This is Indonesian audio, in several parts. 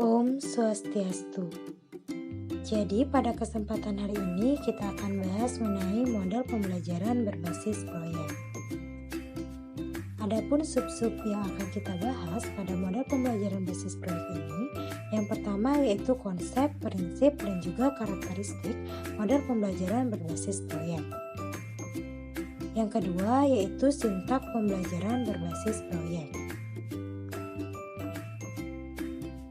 Om Swastiastu. Jadi pada kesempatan hari ini kita akan bahas mengenai model pembelajaran berbasis proyek. Adapun sub-sub yang akan kita bahas pada model pembelajaran berbasis proyek ini, yang pertama yaitu konsep, prinsip, dan juga karakteristik model pembelajaran berbasis proyek. Yang kedua yaitu sintak pembelajaran berbasis proyek.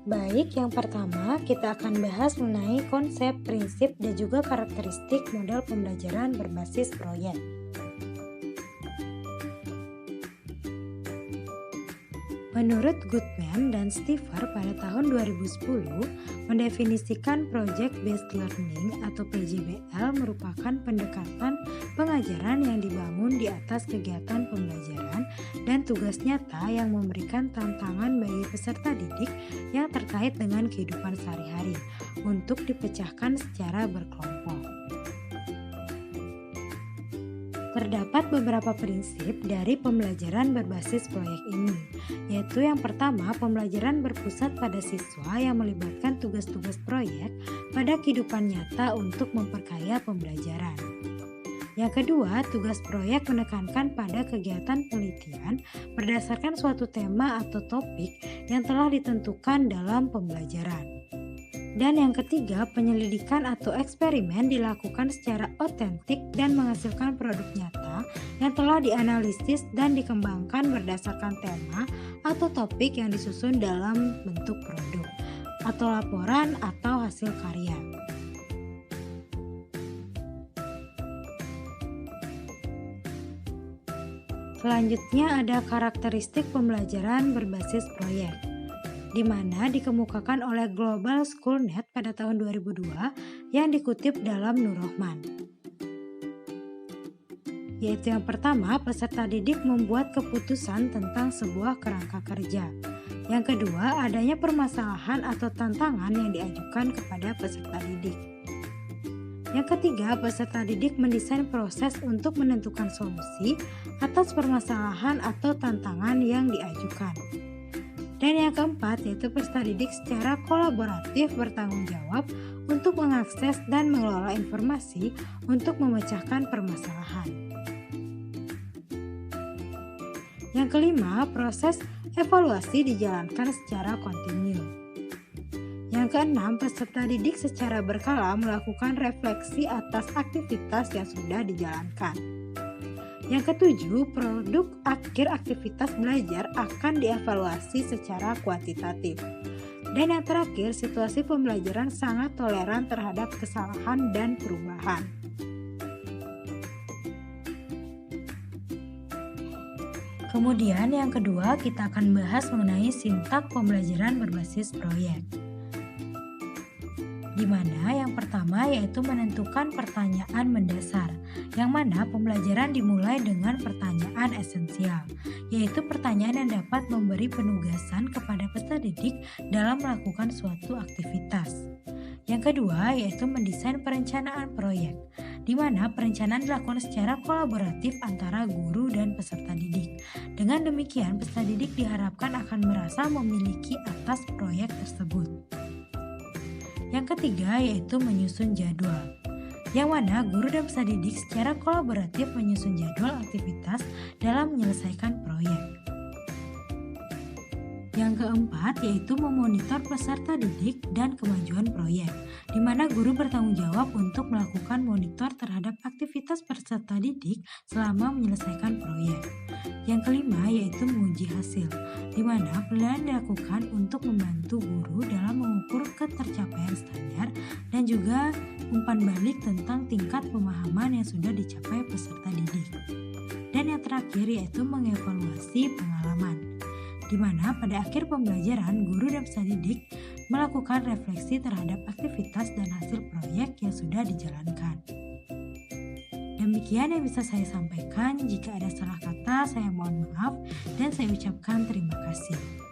Baik, yang pertama kita akan bahas mengenai konsep, prinsip, dan juga karakteristik model pembelajaran berbasis proyek. Menurut Goodman dan Stiver pada tahun 2010 mendefinisikan Project Based Learning atau PJBL merupakan pendekatan pengajaran yang dibangun di atas kegiatan pembelajaran dan tugas nyata yang memberikan tantangan bagi peserta didik yang terkait dengan kehidupan sehari-hari untuk dipecahkan secara berkelompok. Terdapat beberapa prinsip dari pembelajaran berbasis proyek ini, yaitu yang pertama, pembelajaran berpusat pada siswa yang melibatkan tugas-tugas proyek pada kehidupan nyata untuk memperkaya pembelajaran. Yang kedua, tugas proyek menekankan pada kegiatan penelitian berdasarkan suatu tema atau topik yang telah ditentukan dalam pembelajaran. Dan yang ketiga, penyelidikan atau eksperimen dilakukan secara otentik dan menghasilkan produk nyata yang telah dianalisis dan dikembangkan berdasarkan tema atau topik yang disusun dalam bentuk produk atau laporan atau hasil karya. Selanjutnya ada karakteristik pembelajaran berbasis proyek, di mana dikemukakan oleh Global Schoolnet pada tahun 2002 yang dikutip dalam Nur Rahman. Yaitu yang pertama, peserta didik membuat keputusan tentang sebuah kerangka kerja. Yang kedua, adanya permasalahan atau tantangan yang diajukan kepada peserta didik. Yang ketiga, peserta didik mendesain proses untuk menentukan solusi atas permasalahan atau tantangan yang diajukan. Dan yang keempat yaitu peserta didik secara kolaboratif bertanggung jawab untuk mengakses dan mengelola informasi untuk memecahkan permasalahan. Yang kelima, proses evaluasi dijalankan secara kontinu. Yang keenam, peserta didik secara berkala melakukan refleksi atas aktivitas yang sudah dijalankan. Yang ketujuh, produk akhir aktivitas belajar akan dievaluasi secara kuantitatif. Dan yang terakhir, situasi pembelajaran sangat toleran terhadap kesalahan dan perubahan. Kemudian yang kedua, kita akan bahas mengenai sintak pembelajaran berbasis proyek. Di mana yang pertama yaitu menentukan pertanyaan mendasar, yang mana pembelajaran dimulai dengan pertanyaan esensial, yaitu pertanyaan yang dapat memberi penugasan kepada peserta didik dalam melakukan suatu aktivitas. Yang kedua yaitu mendesain perencanaan proyek, di mana perencanaan dilakukan secara kolaboratif antara guru dan peserta didik. Dengan demikian, peserta didik diharapkan akan merasa memiliki atas proyek tersebut. Yang ketiga yaitu menyusun jadwal, yang mana guru dan peserta didik secara kolaboratif menyusun jadwal aktivitas dalam menyelesaikan proyek. Yang keempat yaitu memonitor peserta didik dan kemajuan proyek, di mana guru bertanggung jawab untuk melakukan monitor terhadap aktivitas peserta didik selama menyelesaikan proyek. Yang kelima yaitu menguji hasil, di mana penilaian dilakukan untuk membantu guru dalam mengukur ketercapaian standar dan juga umpan balik tentang tingkat pemahaman yang sudah dicapai peserta didik. Dan yang terakhir yaitu mengevaluasi pengalaman, di mana pada akhir pembelajaran guru dan peserta didik melakukan refleksi terhadap aktivitas dan hasil proyek yang sudah dijalankan. Demikian yang bisa saya sampaikan. Jika ada salah kata, saya mohon maaf dan saya ucapkan terima kasih.